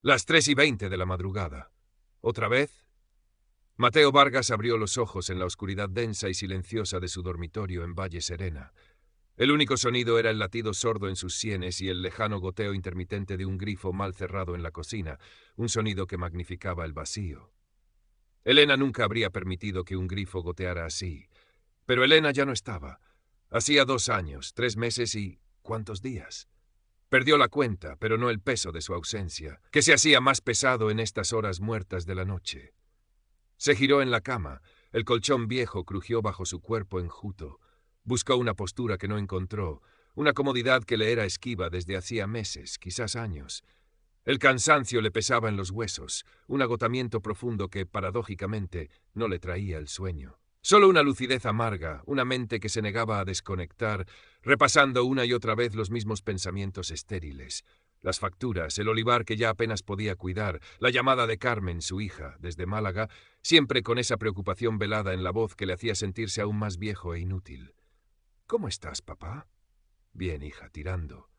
Las 3:20 de la madrugada. ¿Otra vez? Mateo Vargas abrió los ojos en la oscuridad densa y silenciosa de su dormitorio en Valle Serena. El único sonido era el latido sordo en sus sienes y el lejano goteo intermitente de un grifo mal cerrado en la cocina, un sonido que magnificaba el vacío. Elena nunca habría permitido que un grifo goteara así. Pero Elena ya no estaba. Hacía 2 años, 3 meses y... ¿cuántos días? Perdió la cuenta, pero no el peso de su ausencia, que se hacía más pesado en estas horas muertas de la noche. Se giró en la cama. El colchón viejo crujió bajo su cuerpo enjuto. Buscó una postura que no encontró, una comodidad que le era esquiva desde hacía meses, quizás años. El cansancio le pesaba en los huesos, un agotamiento profundo que, paradójicamente, no le traía el sueño. Solo una lucidez amarga, una mente que se negaba a desconectar, repasando una y otra vez los mismos pensamientos estériles. Las facturas, el olivar que ya apenas podía cuidar, la llamada de Carmen, su hija, desde Málaga, siempre con esa preocupación velada en la voz que le hacía sentirse aún más viejo e inútil. ¿Cómo estás, papá? Bien, hija, tirando.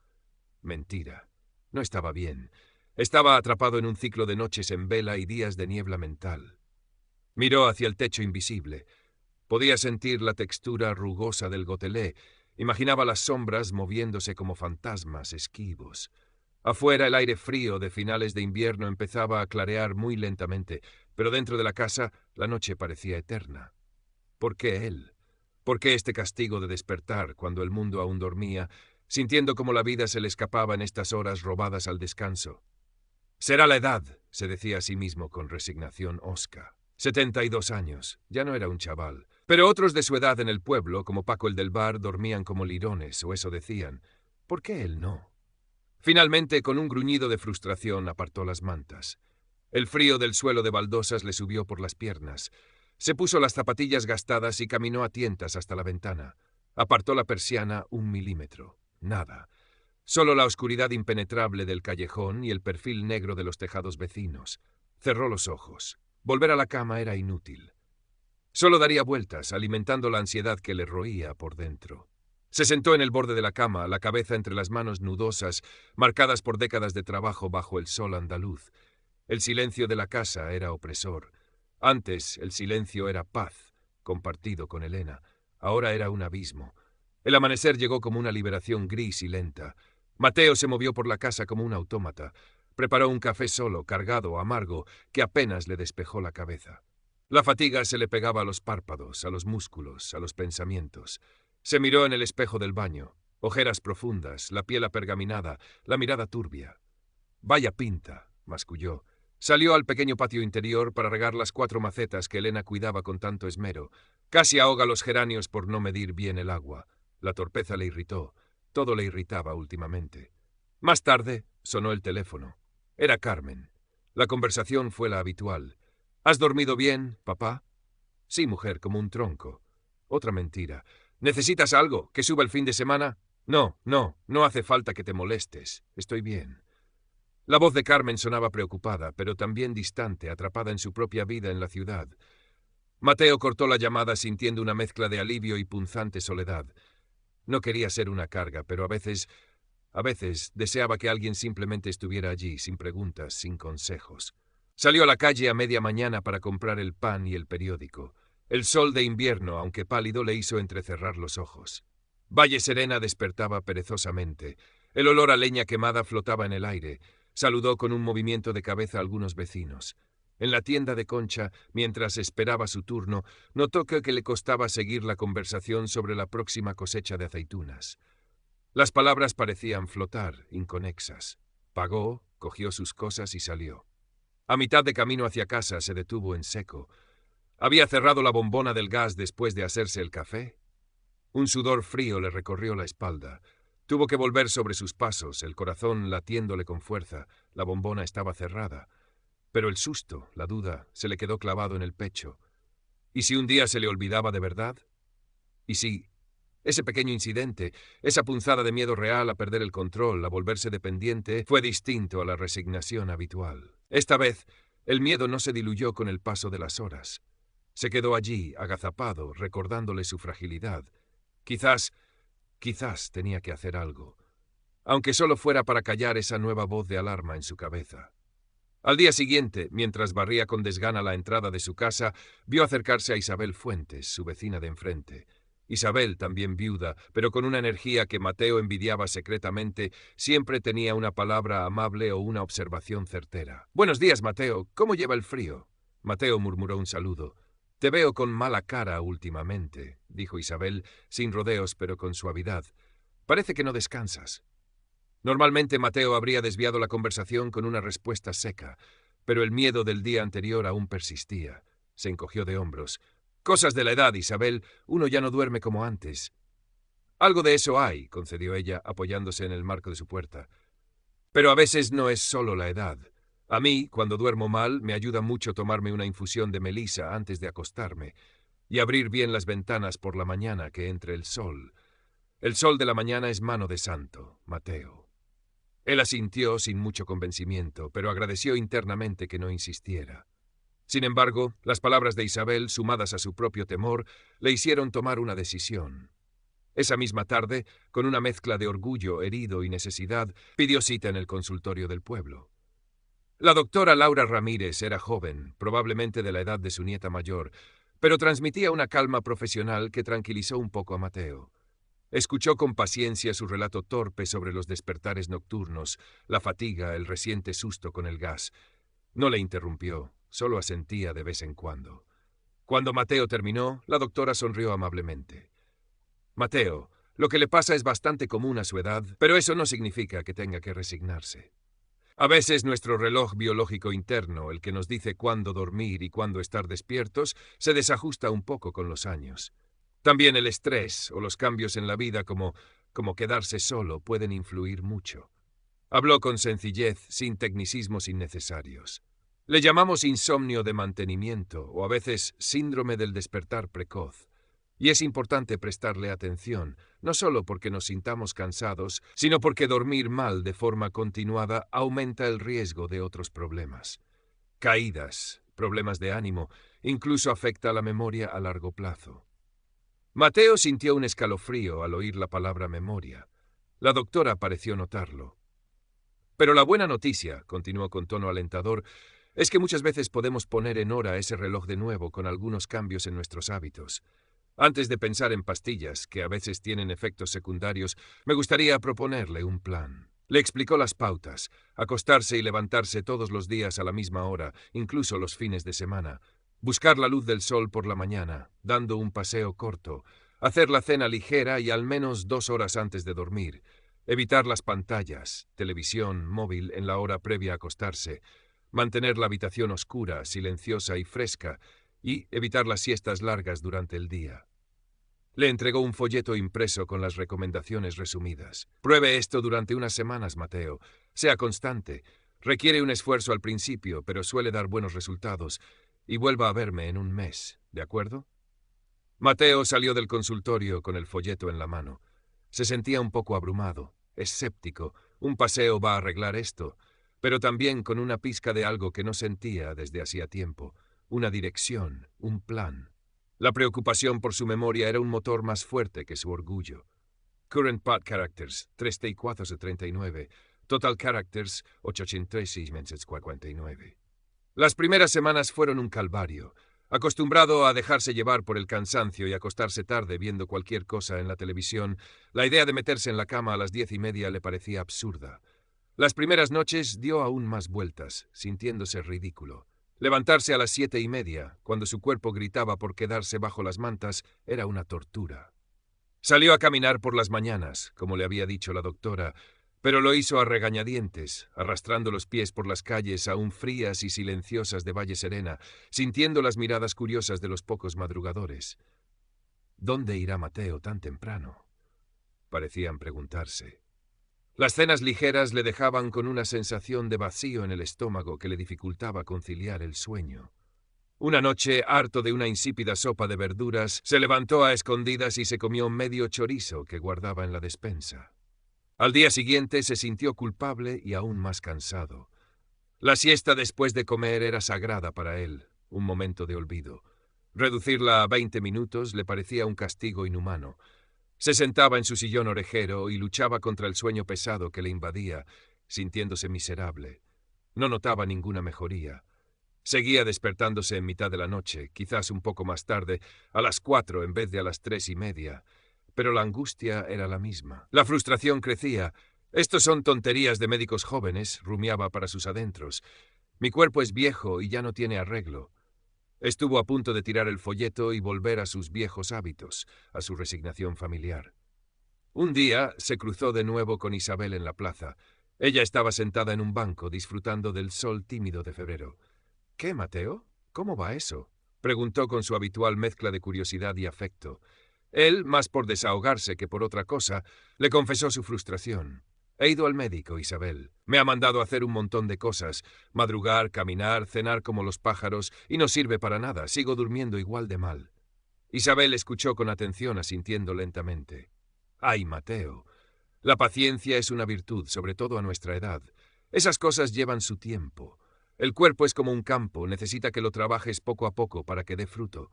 Mentira. No estaba bien. Estaba atrapado en un ciclo de noches en vela y días de niebla mental. Miró hacia el techo invisible. Podía sentir la textura rugosa del gotelé. Imaginaba las sombras moviéndose como fantasmas esquivos. Afuera el aire frío de finales de invierno empezaba a clarear muy lentamente, pero dentro de la casa la noche parecía eterna. ¿Por qué él? ¿Por qué este castigo de despertar cuando el mundo aún dormía, sintiendo como la vida se le escapaba en estas horas robadas al descanso? Será la edad, se decía a sí mismo con resignación Oscar. 72 años, ya no era un chaval. Pero otros de su edad en el pueblo, como Paco el del bar, dormían como lirones, o eso decían. ¿Por qué él no? Finalmente, con un gruñido de frustración, apartó las mantas. El frío del suelo de baldosas le subió por las piernas. Se puso las zapatillas gastadas y caminó a tientas hasta la ventana. Apartó la persiana 1 milímetro. Nada. Solo la oscuridad impenetrable del callejón y el perfil negro de los tejados vecinos. Cerró los ojos. Volver a la cama era inútil. Solo daría vueltas, alimentando la ansiedad que le roía por dentro. Se sentó en el borde de la cama, la cabeza entre las manos nudosas, marcadas por décadas de trabajo bajo el sol andaluz. El silencio de la casa era opresor. Antes, el silencio era paz, compartido con Elena. Ahora era un abismo. El amanecer llegó como una liberación gris y lenta. Mateo se movió por la casa como un autómata. Preparó un café solo, cargado, amargo, que apenas le despejó la cabeza. La fatiga se le pegaba a los párpados, a los músculos, a los pensamientos. Se miró en el espejo del baño. Ojeras profundas, la piel apergaminada, la mirada turbia. «Vaya pinta», masculló. Salió al pequeño patio interior para regar las 4 macetas que Elena cuidaba con tanto esmero. Casi ahoga los geranios por no medir bien el agua. La torpeza le irritó. Todo le irritaba últimamente. Más tarde sonó el teléfono. Era Carmen. La conversación fue la habitual. «¿Has dormido bien, papá?» «Sí, mujer, como un tronco». Otra mentira. «¿Necesitas algo? ¿Que suba el fin de semana?» No hace falta que te molestes. Estoy bien». La voz de Carmen sonaba preocupada, pero también distante, atrapada en su propia vida en la ciudad. Mateo cortó la llamada sintiendo una mezcla de alivio y punzante soledad. No quería ser una carga, pero a veces deseaba que alguien simplemente estuviera allí, sin preguntas, sin consejos. Salió a la calle a media mañana para comprar el pan y el periódico. El sol de invierno, aunque pálido, le hizo entrecerrar los ojos. Valle Serena despertaba perezosamente. El olor a leña quemada flotaba en el aire. Saludó con un movimiento de cabeza a algunos vecinos. En la tienda de Concha, mientras esperaba su turno, notó que le costaba seguir la conversación sobre la próxima cosecha de aceitunas. Las palabras parecían flotar, inconexas. Pagó, cogió sus cosas y salió. A mitad de camino hacia casa se detuvo en seco. ¿Había cerrado la bombona del gas después de hacerse el café? Un sudor frío le recorrió la espalda. Tuvo que volver sobre sus pasos, el corazón latiéndole con fuerza. La bombona estaba cerrada. Pero el susto, la duda, se le quedó clavado en el pecho. ¿Y si un día se le olvidaba de verdad? ¿Y si ese pequeño incidente, esa punzada de miedo real a perder el control, a volverse dependiente, fue distinto a la resignación habitual? Esta vez, el miedo no se diluyó con el paso de las horas. Se quedó allí, agazapado, recordándole su fragilidad. Quizás tenía que hacer algo, aunque solo fuera para callar esa nueva voz de alarma en su cabeza. Al día siguiente, mientras barría con desgana la entrada de su casa, vio acercarse a Isabel Fuentes, su vecina de enfrente. Isabel, también viuda, pero con una energía que Mateo envidiaba secretamente, siempre tenía una palabra amable o una observación certera. «Buenos días, Mateo. ¿Cómo lleva el frío?» Mateo murmuró un saludo. «Te veo con mala cara últimamente», dijo Isabel, sin rodeos pero con suavidad. «Parece que no descansas». Normalmente Mateo habría desviado la conversación con una respuesta seca, pero el miedo del día anterior aún persistía. Se encogió de hombros. «Cosas de la edad, Isabel. Uno ya no duerme como antes». «Algo de eso hay», concedió ella, apoyándose en el marco de su puerta. «Pero a veces no es solo la edad. A mí, cuando duermo mal, me ayuda mucho tomarme una infusión de melisa antes de acostarme y abrir bien las ventanas por la mañana que entre el sol. El sol de la mañana es mano de santo, Mateo». Él asintió sin mucho convencimiento, pero agradeció internamente que no insistiera. Sin embargo, las palabras de Isabel, sumadas a su propio temor, le hicieron tomar una decisión. Esa misma tarde, con una mezcla de orgullo herido y necesidad, pidió cita en el consultorio del pueblo. La doctora Laura Ramírez era joven, probablemente de la edad de su nieta mayor, pero transmitía una calma profesional que tranquilizó un poco a Mateo. Escuchó con paciencia su relato torpe sobre los despertares nocturnos, la fatiga, el reciente susto con el gas. No le interrumpió, solo asentía de vez en cuando. Cuando Mateo terminó, la doctora sonrió amablemente. «Mateo, lo que le pasa es bastante común a su edad, pero eso no significa que tenga que resignarse. A veces nuestro reloj biológico interno, el que nos dice cuándo dormir y cuándo estar despiertos, se desajusta un poco con los años. También el estrés o los cambios en la vida como quedarse solo pueden influir mucho». Habló con sencillez, sin tecnicismos innecesarios. Le llamamos insomnio de mantenimiento o a veces síndrome del despertar precoz. Y es importante prestarle atención, no solo porque nos sintamos cansados, sino porque dormir mal de forma continuada aumenta el riesgo de otros problemas. Caídas, problemas de ánimo, incluso afecta la memoria a largo plazo. Mateo sintió un escalofrío al oír la palabra memoria. La doctora pareció notarlo. «Pero la buena noticia», continuó con tono alentador, «es que muchas veces podemos poner en hora ese reloj de nuevo con algunos cambios en nuestros hábitos. Antes de pensar en pastillas, que a veces tienen efectos secundarios, me gustaría proponerle un plan». Le explicó las pautas: acostarse y levantarse todos los días a la misma hora, incluso los fines de semana, buscar la luz del sol por la mañana, dando un paseo corto, hacer la cena ligera y al menos 2 horas antes de dormir, evitar las pantallas, televisión, móvil en la hora previa a acostarse, mantener la habitación oscura, silenciosa y fresca, y evitar las siestas largas durante el día. Le entregó un folleto impreso con las recomendaciones resumidas. «Pruebe esto durante unas semanas, Mateo. Sea constante. Requiere un esfuerzo al principio, pero suele dar buenos resultados. Y vuelva a verme en un mes, ¿de acuerdo?» Mateo salió del consultorio con el folleto en la mano. Se sentía un poco abrumado, escéptico. Un paseo va a arreglar esto, pero también con una pizca de algo que no sentía desde hacía tiempo. Una dirección, un plan. La preocupación por su memoria era un motor más fuerte que su orgullo. Current Part Characters, 3439. Total Characters, 836,49. Las primeras semanas fueron un calvario. Acostumbrado a dejarse llevar por el cansancio y acostarse tarde viendo cualquier cosa en la televisión, la idea de meterse en la cama a las 10:30 le parecía absurda. Las primeras noches dio aún más vueltas, sintiéndose ridículo. Levantarse a las 7:30, cuando su cuerpo gritaba por quedarse bajo las mantas, era una tortura. Salió a caminar por las mañanas, como le había dicho la doctora, pero lo hizo a regañadientes, arrastrando los pies por las calles aún frías y silenciosas de Valle Serena, sintiendo las miradas curiosas de los pocos madrugadores. ¿Dónde irá Mateo tan temprano?, parecían preguntarse. Las cenas ligeras le dejaban con una sensación de vacío en el estómago que le dificultaba conciliar el sueño. Una noche, harto de una insípida sopa de verduras, se levantó a escondidas y se comió medio chorizo que guardaba en la despensa. Al día siguiente se sintió culpable y aún más cansado. La siesta después de comer era sagrada para él, un momento de olvido. Reducirla a 20 minutos le parecía un castigo inhumano. Se sentaba en su sillón orejero y luchaba contra el sueño pesado que le invadía, sintiéndose miserable. No notaba ninguna mejoría. Seguía despertándose en mitad de la noche, quizás un poco más tarde, a las 4 en vez de a las 3:30, pero la angustia era la misma. La frustración crecía. «Estos son tonterías de médicos jóvenes», rumiaba para sus adentros. «Mi cuerpo es viejo y ya no tiene arreglo». Estuvo a punto de tirar el folleto y volver a sus viejos hábitos, a su resignación familiar. Un día se cruzó de nuevo con Isabel en la plaza. Ella estaba sentada en un banco, disfrutando del sol tímido de febrero. «¿Qué, Mateo? ¿Cómo va eso?», preguntó con su habitual mezcla de curiosidad y afecto. Él, más por desahogarse que por otra cosa, le confesó su frustración. «He ido al médico, Isabel. Me ha mandado hacer un montón de cosas. Madrugar, caminar, cenar como los pájaros, y no sirve para nada. Sigo durmiendo igual de mal». Isabel escuchó con atención, asintiendo lentamente. «Ay, Mateo, la paciencia es una virtud, sobre todo a nuestra edad. Esas cosas llevan su tiempo. El cuerpo es como un campo, necesita que lo trabajes poco a poco para que dé fruto.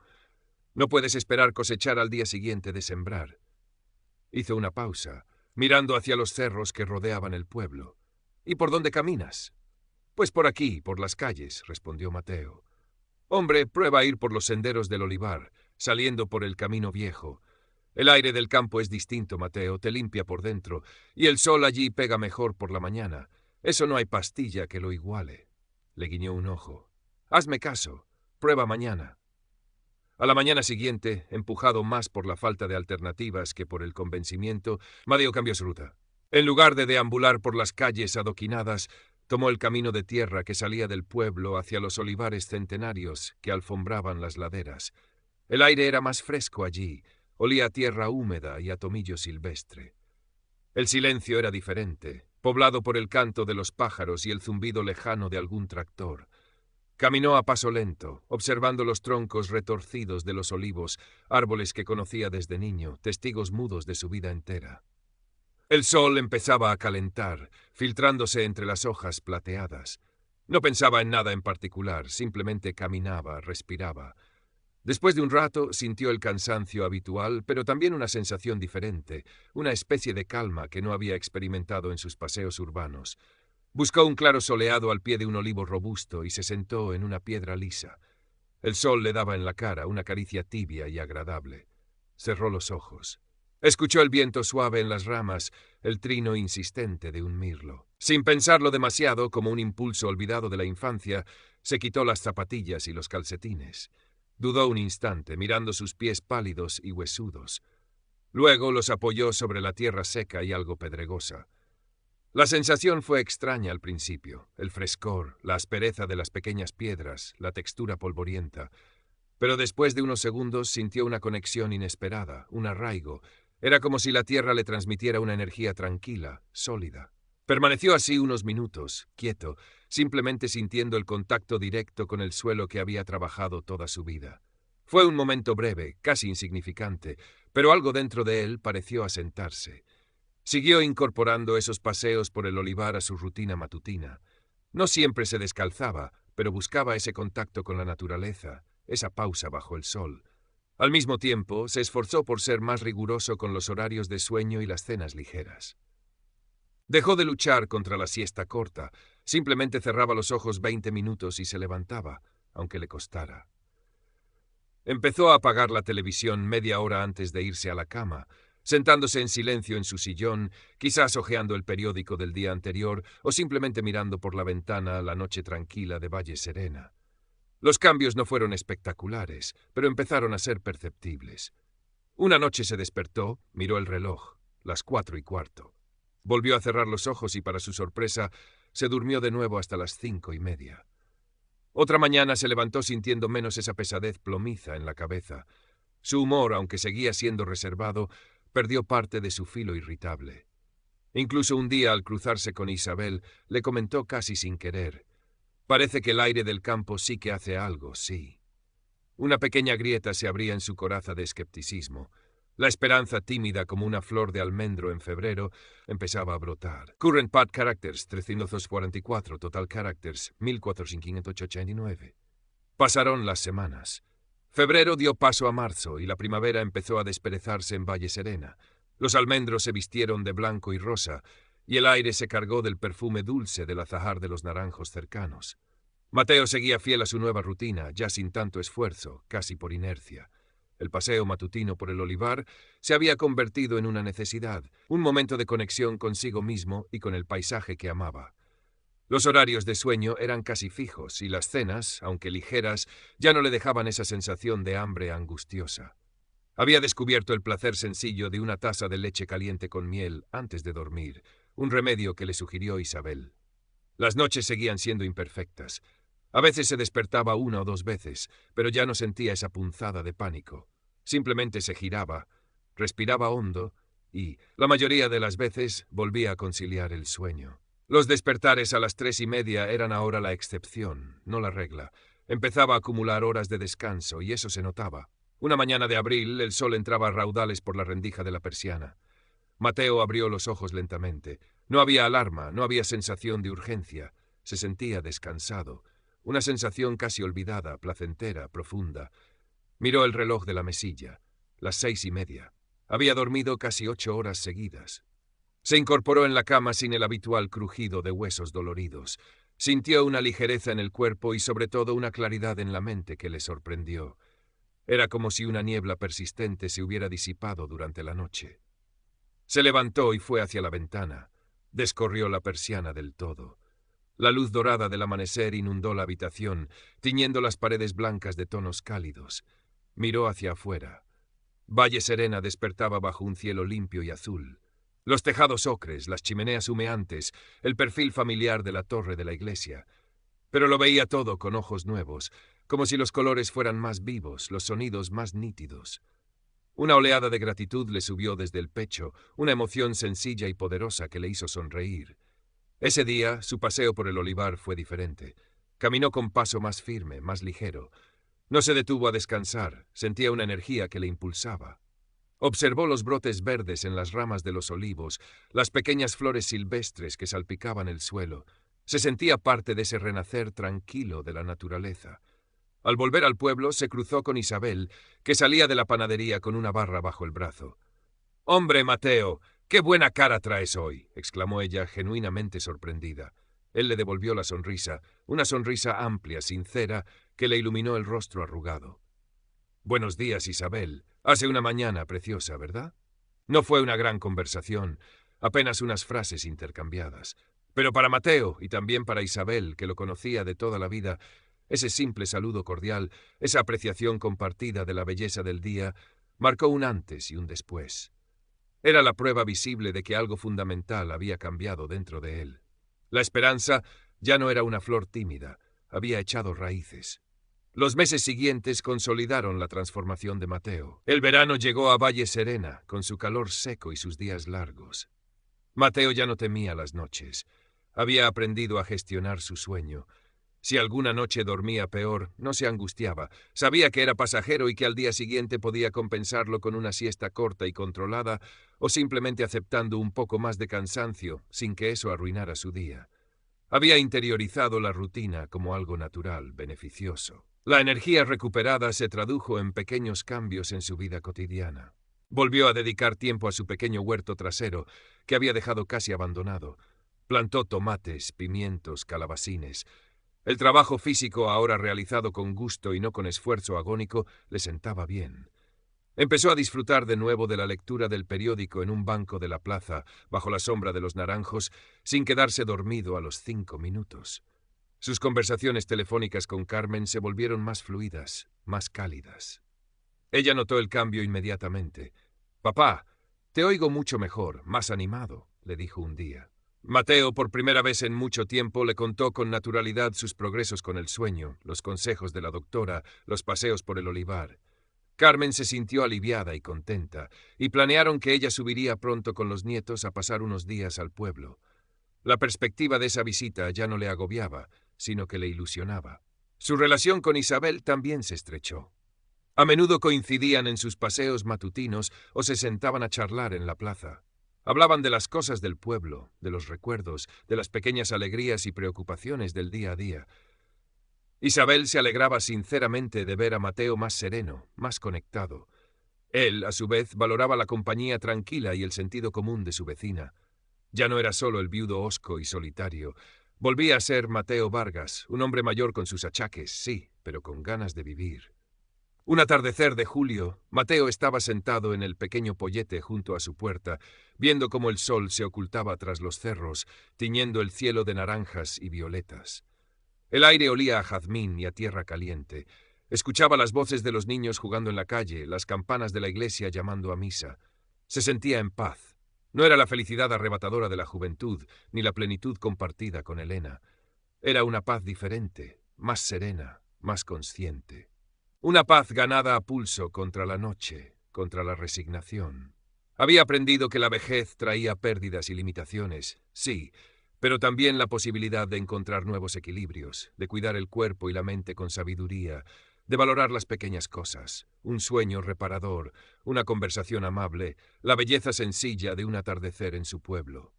No puedes esperar cosechar al día siguiente de sembrar». Hizo una pausa, mirando hacia los cerros que rodeaban el pueblo. «¿Y por dónde caminas?». «Pues por aquí, por las calles», respondió Mateo. «Hombre, prueba a ir por los senderos del olivar, saliendo por el camino viejo. El aire del campo es distinto, Mateo, te limpia por dentro, y el sol allí pega mejor por la mañana. Eso no hay pastilla que lo iguale». Le guiñó un ojo. «Hazme caso, prueba mañana». A la mañana siguiente, empujado más por la falta de alternativas que por el convencimiento, Mateo cambió su ruta. En lugar de deambular por las calles adoquinadas, tomó el camino de tierra que salía del pueblo hacia los olivares centenarios que alfombraban las laderas. El aire era más fresco allí, olía a tierra húmeda y a tomillo silvestre. El silencio era diferente, poblado por el canto de los pájaros y el zumbido lejano de algún tractor. Caminó a paso lento, observando los troncos retorcidos de los olivos, árboles que conocía desde niño, testigos mudos de su vida entera. El sol empezaba a calentar, filtrándose entre las hojas plateadas. No pensaba en nada en particular, simplemente caminaba, respiraba. Después de un rato sintió el cansancio habitual, pero también una sensación diferente, una especie de calma que no había experimentado en sus paseos urbanos. Buscó un claro soleado al pie de un olivo robusto y se sentó en una piedra lisa. El sol le daba en la cara una caricia tibia y agradable. Cerró los ojos. Escuchó el viento suave en las ramas, el trino insistente de un mirlo. Sin pensarlo demasiado, como un impulso olvidado de la infancia, se quitó las zapatillas y los calcetines. Dudó un instante, mirando sus pies pálidos y huesudos. Luego los apoyó sobre la tierra seca y algo pedregosa. La sensación fue extraña al principio, el frescor, la aspereza de las pequeñas piedras, la textura polvorienta. Pero después de unos segundos sintió una conexión inesperada, un arraigo. Era como si la tierra le transmitiera una energía tranquila, sólida. Permaneció así unos minutos, quieto, simplemente sintiendo el contacto directo con el suelo que había trabajado toda su vida. Fue un momento breve, casi insignificante, pero algo dentro de él pareció asentarse. Siguió incorporando esos paseos por el olivar a su rutina matutina. No siempre se descalzaba, pero buscaba ese contacto con la naturaleza, esa pausa bajo el sol. Al mismo tiempo, se esforzó por ser más riguroso con los horarios de sueño y las cenas ligeras. Dejó de luchar contra la siesta corta, simplemente cerraba los ojos 20 minutos y se levantaba, aunque le costara. Empezó a apagar la televisión media hora antes de irse a la cama, sentándose en silencio en su sillón, quizás hojeando el periódico del día anterior o simplemente mirando por la ventana la noche tranquila de Valle Serena. Los cambios no fueron espectaculares, pero empezaron a ser perceptibles. Una noche se despertó, miró el reloj, las 4:15. Volvió a cerrar los ojos y, para su sorpresa, se durmió de nuevo hasta las 5:30. Otra mañana se levantó sintiendo menos esa pesadez plomiza en la cabeza. Su humor, aunque seguía siendo reservado, perdió parte de su filo irritable. Incluso un día, al cruzarse con Isabel, le comentó casi sin querer: «Parece que el aire del campo sí que hace algo, sí». Una pequeña grieta se abría en su coraza de escepticismo. La esperanza, tímida como una flor de almendro en febrero, empezaba a brotar. Current Path Characters 344, Total Characters 1489. Pasaron las semanas. Febrero dio paso a marzo y la primavera empezó a desperezarse en Valle Serena. Los almendros se vistieron de blanco y rosa, y el aire se cargó del perfume dulce del azahar de los naranjos cercanos. Mateo seguía fiel a su nueva rutina, ya sin tanto esfuerzo, casi por inercia. El paseo matutino por el olivar se había convertido en una necesidad, un momento de conexión consigo mismo y con el paisaje que amaba. Los horarios de sueño eran casi fijos y las cenas, aunque ligeras, ya no le dejaban esa sensación de hambre angustiosa. Había descubierto el placer sencillo de una taza de leche caliente con miel antes de dormir, un remedio que le sugirió Isabel. Las noches seguían siendo imperfectas. A veces se despertaba 1 o 2 veces, pero ya no sentía esa punzada de pánico. Simplemente se giraba, respiraba hondo y, la mayoría de las veces, volvía a conciliar el sueño. Los despertares a las 3:30 eran ahora la excepción, no la regla. Empezaba a acumular horas de descanso y eso se notaba. Una mañana de abril, el sol entraba a raudales por la rendija de la persiana. Mateo abrió los ojos lentamente. No había alarma, no había sensación de urgencia. Se sentía descansado. Una sensación casi olvidada, placentera, profunda. Miró el reloj de la mesilla. Las 6:30. Había dormido casi 8 horas seguidas. Se incorporó en la cama sin el habitual crujido de huesos doloridos. Sintió una ligereza en el cuerpo y sobre todo una claridad en la mente que le sorprendió. Era como si una niebla persistente se hubiera disipado durante la noche. Se levantó y fue hacia la ventana. Descorrió la persiana del todo. La luz dorada del amanecer inundó la habitación, tiñendo las paredes blancas de tonos cálidos. Miró hacia afuera. Valle Serena despertaba bajo un cielo limpio y azul. Los tejados ocres, las chimeneas humeantes, el perfil familiar de la torre de la iglesia. Pero lo veía todo con ojos nuevos, como si los colores fueran más vivos, los sonidos más nítidos. Una oleada de gratitud le subió desde el pecho, una emoción sencilla y poderosa que le hizo sonreír. Ese día, su paseo por el olivar fue diferente. Caminó con paso más firme, más ligero. No se detuvo a descansar, sentía una energía que le impulsaba. Observó los brotes verdes en las ramas de los olivos, las pequeñas flores silvestres que salpicaban el suelo. Se sentía parte de ese renacer tranquilo de la naturaleza. Al volver al pueblo, se cruzó con Isabel, que salía de la panadería con una barra bajo el brazo. «¡Hombre, Mateo! ¡Qué buena cara traes hoy!», exclamó ella, genuinamente sorprendida. Él le devolvió la sonrisa, una sonrisa amplia, sincera, que le iluminó el rostro arrugado. «Buenos días, Isabel. Hace una mañana preciosa, ¿verdad?». No fue una gran conversación, apenas unas frases intercambiadas. Pero para Mateo, y también para Isabel, que lo conocía de toda la vida, ese simple saludo cordial, esa apreciación compartida de la belleza del día, marcó un antes y un después. Era la prueba visible de que algo fundamental había cambiado dentro de él. La esperanza ya no era una flor tímida, había echado raíces. Los meses siguientes consolidaron la transformación de Mateo. El verano llegó a Valle Serena, con su calor seco y sus días largos. Mateo ya no temía las noches. Había aprendido a gestionar su sueño. Si alguna noche dormía peor, no se angustiaba. Sabía que era pasajero y que al día siguiente podía compensarlo con una siesta corta y controlada o simplemente aceptando un poco más de cansancio sin que eso arruinara su día. Había interiorizado la rutina como algo natural, beneficioso. La energía recuperada se tradujo en pequeños cambios en su vida cotidiana. Volvió a dedicar tiempo a su pequeño huerto trasero, que había dejado casi abandonado. Plantó tomates, pimientos, calabacines. El trabajo físico, ahora realizado con gusto y no con esfuerzo agónico, le sentaba bien. Empezó a disfrutar de nuevo de la lectura del periódico en un banco de la plaza, bajo la sombra de los naranjos, sin quedarse dormido a los 5 minutos. Sus conversaciones telefónicas con Carmen se volvieron más fluidas, más cálidas. Ella notó el cambio inmediatamente. «Papá, te oigo mucho mejor, más animado», le dijo un día. Mateo, por primera vez en mucho tiempo, le contó con naturalidad sus progresos con el sueño, los consejos de la doctora, los paseos por el olivar. Carmen se sintió aliviada y contenta, y planearon que ella subiría pronto con los nietos a pasar unos días al pueblo. La perspectiva de esa visita ya no le agobiaba, sino que le ilusionaba. Su relación con Isabel también se estrechó. A menudo coincidían en sus paseos matutinos o se sentaban a charlar en la plaza. Hablaban de las cosas del pueblo, de los recuerdos, de las pequeñas alegrías y preocupaciones del día a día. Isabel se alegraba sinceramente de ver a Mateo más sereno, más conectado. Él, a su vez, valoraba la compañía tranquila y el sentido común de su vecina. Ya no era solo el viudo hosco y solitario. Volvía a ser Mateo Vargas, un hombre mayor con sus achaques, sí, pero con ganas de vivir. Un atardecer de julio, Mateo estaba sentado en el pequeño pollete junto a su puerta, viendo cómo el sol se ocultaba tras los cerros, tiñendo el cielo de naranjas y violetas. El aire olía a jazmín y a tierra caliente. Escuchaba las voces de los niños jugando en la calle, las campanas de la iglesia llamando a misa. Se sentía en paz. No era la felicidad arrebatadora de la juventud, ni la plenitud compartida con Elena. Era una paz diferente, más serena, más consciente. Una paz ganada a pulso contra la noche, contra la resignación. Había aprendido que la vejez traía pérdidas y limitaciones, sí, pero también la posibilidad de encontrar nuevos equilibrios, de cuidar el cuerpo y la mente con sabiduría, de valorar las pequeñas cosas, un sueño reparador, una conversación amable, la belleza sencilla de un atardecer en su pueblo.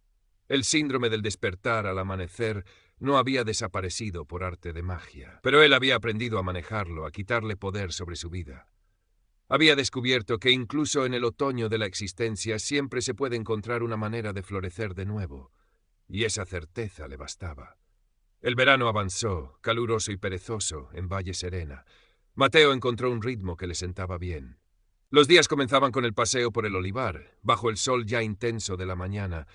El síndrome del despertar al amanecer no había desaparecido por arte de magia, pero él había aprendido a manejarlo, a quitarle poder sobre su vida. Había descubierto que incluso en el otoño de la existencia siempre se puede encontrar una manera de florecer de nuevo, y esa certeza le bastaba. El verano avanzó, caluroso y perezoso, en Valle Serena. Mateo encontró un ritmo que le sentaba bien. Los días comenzaban con el paseo por el olivar, bajo el sol ya intenso de la mañana,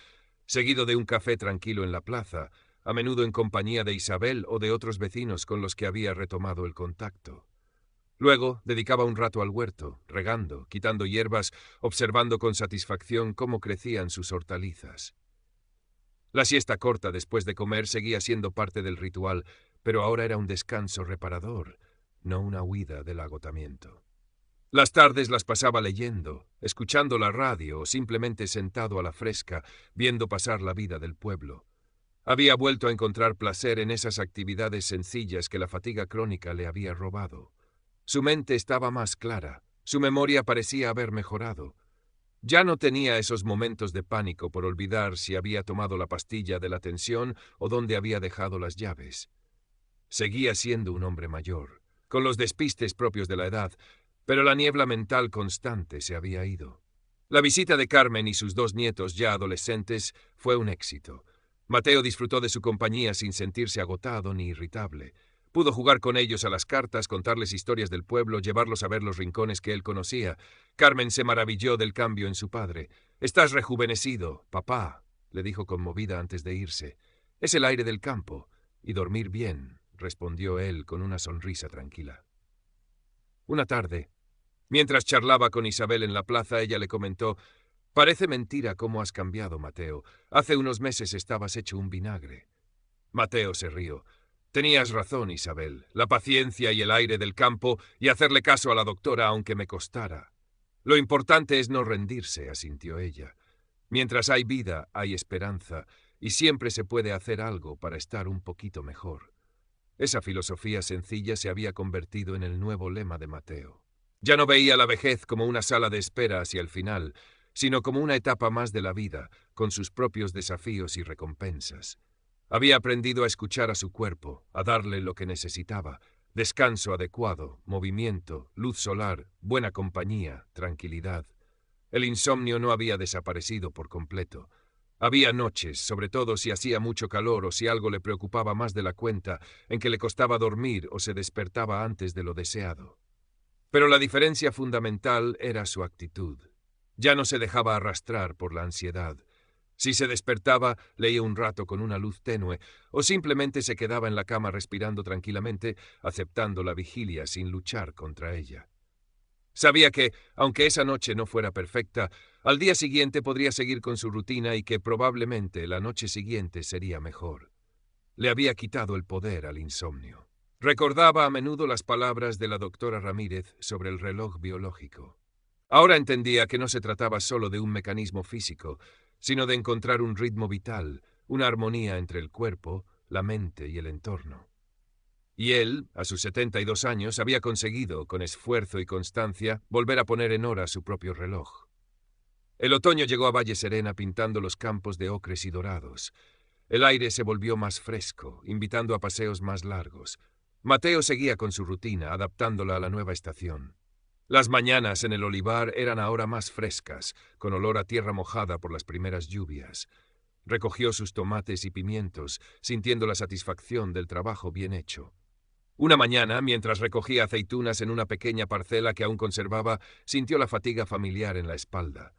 seguido de un café tranquilo en la plaza, a menudo en compañía de Isabel o de otros vecinos con los que había retomado el contacto. Luego dedicaba un rato al huerto, regando, quitando hierbas, observando con satisfacción cómo crecían sus hortalizas. La siesta corta después de comer seguía siendo parte del ritual, pero ahora era un descanso reparador, no una huida del agotamiento. Las tardes las pasaba leyendo, escuchando la radio o simplemente sentado a la fresca, viendo pasar la vida del pueblo. Había vuelto a encontrar placer en esas actividades sencillas que la fatiga crónica le había robado. Su mente estaba más clara, su memoria parecía haber mejorado. Ya no tenía esos momentos de pánico por olvidar si había tomado la pastilla de la tensión o dónde había dejado las llaves. Seguía siendo un hombre mayor, con los despistes propios de la edad, pero la niebla mental constante se había ido. La visita de Carmen y sus dos nietos ya adolescentes fue un éxito. Mateo disfrutó de su compañía sin sentirse agotado ni irritable. Pudo jugar con ellos a las cartas, contarles historias del pueblo, llevarlos a ver los rincones que él conocía. Carmen se maravilló del cambio en su padre. «Estás rejuvenecido, papá», le dijo conmovida antes de irse. «Es el aire del campo. Y dormir bien», respondió él con una sonrisa tranquila. Una tarde, mientras charlaba con Isabel en la plaza, ella le comentó: «Parece mentira cómo has cambiado, Mateo. Hace unos meses estabas hecho un vinagre». Mateo se rió. «Tenías razón, Isabel. La paciencia y el aire del campo y hacerle caso a la doctora aunque me costara. Lo importante es no rendirse», asintió ella. «Mientras hay vida, hay esperanza, y siempre se puede hacer algo para estar un poquito mejor». Esa filosofía sencilla se había convertido en el nuevo lema de Mateo. Ya no veía la vejez como una sala de espera hacia el final, sino como una etapa más de la vida, con sus propios desafíos y recompensas. Había aprendido a escuchar a su cuerpo, a darle lo que necesitaba: descanso adecuado, movimiento, luz solar, buena compañía, tranquilidad. El insomnio no había desaparecido por completo. Había noches, sobre todo si hacía mucho calor o si algo le preocupaba más de la cuenta, en que le costaba dormir o se despertaba antes de lo deseado. Pero la diferencia fundamental era su actitud. Ya no se dejaba arrastrar por la ansiedad. Si se despertaba, leía un rato con una luz tenue, o simplemente se quedaba en la cama respirando tranquilamente, aceptando la vigilia sin luchar contra ella. Sabía que, aunque esa noche no fuera perfecta, al día siguiente podría seguir con su rutina y que probablemente la noche siguiente sería mejor. Le había quitado el poder al insomnio. Recordaba a menudo las palabras de la doctora Ramírez sobre el reloj biológico. Ahora entendía que no se trataba solo de un mecanismo físico, sino de encontrar un ritmo vital, una armonía entre el cuerpo, la mente y el entorno. Y él, a sus 72 años, había conseguido, con esfuerzo y constancia, volver a poner en hora su propio reloj. El otoño llegó a Valle Serena pintando los campos de ocres y dorados. El aire se volvió más fresco, invitando a paseos más largos. Mateo seguía con su rutina, adaptándola a la nueva estación. Las mañanas en el olivar eran ahora más frescas, con olor a tierra mojada por las primeras lluvias. Recogió sus tomates y pimientos, sintiendo la satisfacción del trabajo bien hecho. Una mañana, mientras recogía aceitunas en una pequeña parcela que aún conservaba, sintió la fatiga familiar en la espalda.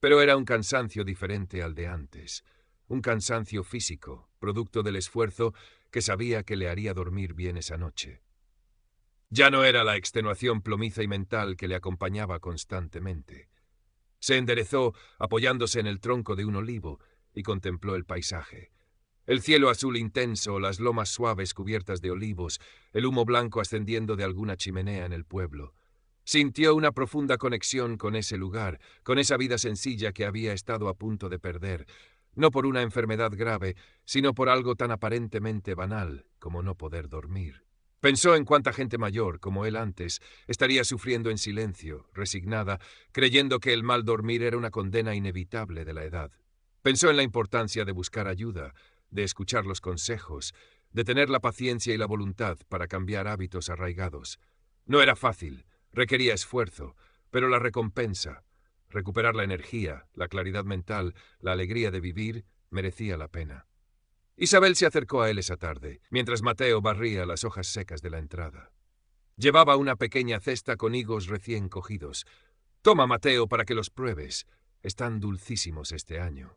Pero era un cansancio diferente al de antes, un cansancio físico, producto del esfuerzo que sabía que le haría dormir bien esa noche. Ya no era la extenuación plomiza y mental que le acompañaba constantemente. Se enderezó apoyándose en el tronco de un olivo y contempló el paisaje. El cielo azul intenso, las lomas suaves cubiertas de olivos, el humo blanco ascendiendo de alguna chimenea en el pueblo. Sintió una profunda conexión con ese lugar, con esa vida sencilla que había estado a punto de perder, no por una enfermedad grave, sino por algo tan aparentemente banal como no poder dormir. Pensó en cuánta gente mayor, como él antes, estaría sufriendo en silencio, resignada, creyendo que el mal dormir era una condena inevitable de la edad. Pensó en la importancia de buscar ayuda, de escuchar los consejos, de tener la paciencia y la voluntad para cambiar hábitos arraigados. No era fácil, requería esfuerzo, pero la recompensa, recuperar la energía, la claridad mental, la alegría de vivir, merecía la pena. Isabel se acercó a él esa tarde, mientras Mateo barría las hojas secas de la entrada. Llevaba una pequeña cesta con higos recién cogidos. «Toma, Mateo, para que los pruebes. Están dulcísimos este año».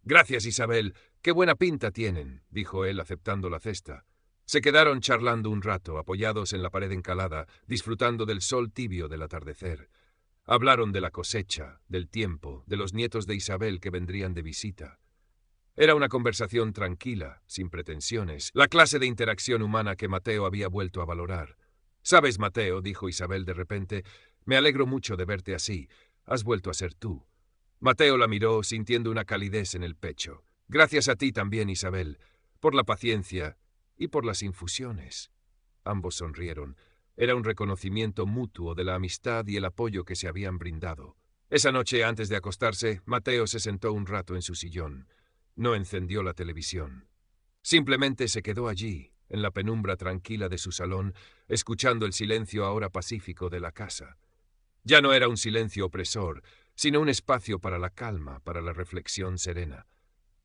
«Gracias, Isabel. Qué buena pinta tienen», dijo él, aceptando la cesta. Se quedaron charlando un rato, apoyados en la pared encalada, disfrutando del sol tibio del atardecer. Hablaron de la cosecha, del tiempo, de los nietos de Isabel que vendrían de visita. Era una conversación tranquila, sin pretensiones, la clase de interacción humana que Mateo había vuelto a valorar. «Sabes, Mateo», dijo Isabel de repente, «me alegro mucho de verte así. Has vuelto a ser tú». Mateo la miró, sintiendo una calidez en el pecho. «Gracias a ti también, Isabel, por la paciencia y por las infusiones». Ambos sonrieron. Era un reconocimiento mutuo de la amistad y el apoyo que se habían brindado. Esa noche, antes de acostarse, Mateo se sentó un rato en su sillón. No encendió la televisión. Simplemente se quedó allí, en la penumbra tranquila de su salón, escuchando el silencio ahora pacífico de la casa. Ya no era un silencio opresor, sino un espacio para la calma, para la reflexión serena.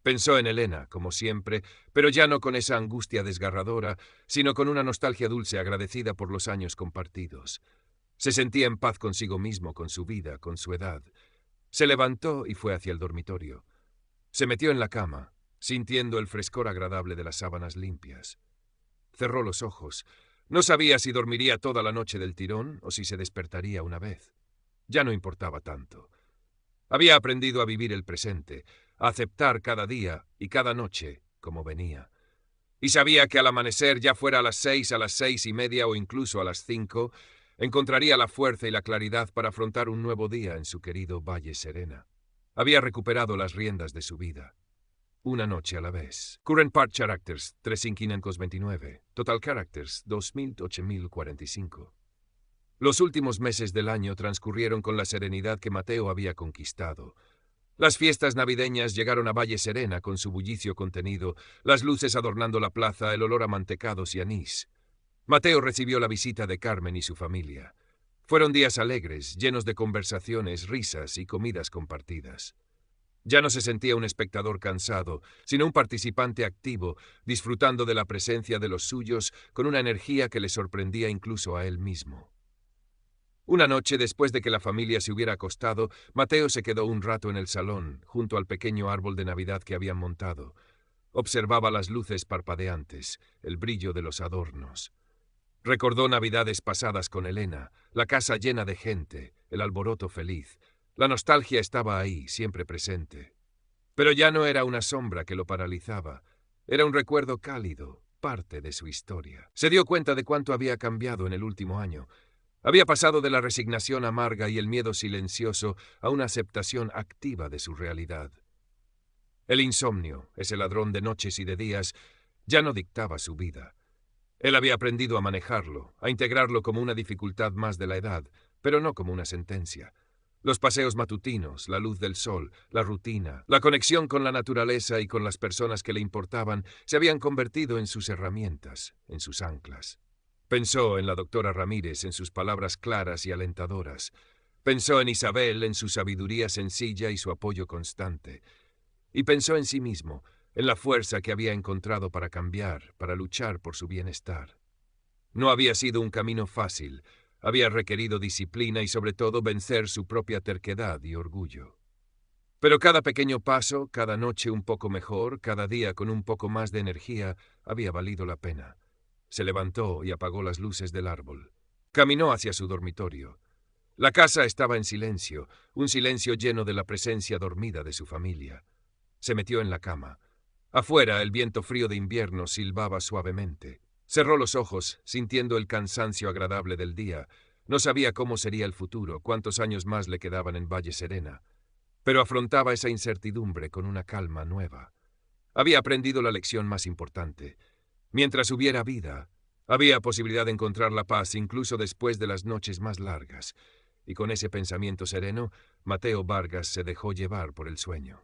Pensó en Elena, como siempre, pero ya no con esa angustia desgarradora, sino con una nostalgia dulce agradecida por los años compartidos. Se sentía en paz consigo mismo, con su vida, con su edad. Se levantó y fue hacia el dormitorio. Se metió en la cama, sintiendo el frescor agradable de las sábanas limpias. Cerró los ojos. No sabía si dormiría toda la noche del tirón o si se despertaría una vez. Ya no importaba tanto. Había aprendido a vivir el presente, a aceptar cada día y cada noche como venía. Y sabía que al amanecer, ya fuera a las 6, a las 6:30 o incluso a las 5, encontraría la fuerza y la claridad para afrontar un nuevo día en su querido Valle Serena. Había recuperado las riendas de su vida. Una noche a la vez. Current Part Characters, 3.529. Total Characters, 2.008.045. Los últimos meses del año transcurrieron con la serenidad que Mateo había conquistado. Las fiestas navideñas llegaron a Valle Serena con su bullicio contenido, las luces adornando la plaza, el olor a mantecados y anís. Mateo recibió la visita de Carmen y su familia. Fueron días alegres, llenos de conversaciones, risas y comidas compartidas. Ya no se sentía un espectador cansado, sino un participante activo, disfrutando de la presencia de los suyos con una energía que le sorprendía incluso a él mismo. Una noche, después de que la familia se hubiera acostado, Mateo se quedó un rato en el salón, junto al pequeño árbol de Navidad que habían montado. Observaba las luces parpadeantes, el brillo de los adornos. Recordó navidades pasadas con Elena, la casa llena de gente, el alboroto feliz. La nostalgia estaba ahí, siempre presente. Pero ya no era una sombra que lo paralizaba. Era un recuerdo cálido, parte de su historia. Se dio cuenta de cuánto había cambiado en el último año. Había pasado de la resignación amarga y el miedo silencioso a una aceptación activa de su realidad. El insomnio, ese ladrón de noches y de días, ya no dictaba su vida. Él había aprendido a manejarlo, a integrarlo como una dificultad más de la edad, pero no como una sentencia. Los paseos matutinos, la luz del sol, la rutina, la conexión con la naturaleza y con las personas que le importaban se habían convertido en sus herramientas, en sus anclas. Pensó en la doctora Ramírez, en sus palabras claras y alentadoras. Pensó en Isabel, en su sabiduría sencilla y su apoyo constante. y pensó en sí mismo, en la fuerza que había encontrado para cambiar, para luchar por su bienestar. No había sido un camino fácil, había requerido disciplina y sobre todo vencer su propia terquedad y orgullo. Pero cada pequeño paso, cada noche un poco mejor, cada día con un poco más de energía, había valido la pena. Se levantó y apagó las luces del árbol. Caminó hacia su dormitorio. La casa estaba en silencio, un silencio lleno de la presencia dormida de su familia. Se metió en la cama. Afuera, el viento frío de invierno silbaba suavemente. Cerró los ojos, sintiendo el cansancio agradable del día. No sabía cómo sería el futuro, cuántos años más le quedaban en Valle Serena. Pero afrontaba esa incertidumbre con una calma nueva. Había aprendido la lección más importante. Mientras hubiera vida, había posibilidad de encontrar la paz incluso después de las noches más largas. Y con ese pensamiento sereno, Mateo Vargas se dejó llevar por el sueño.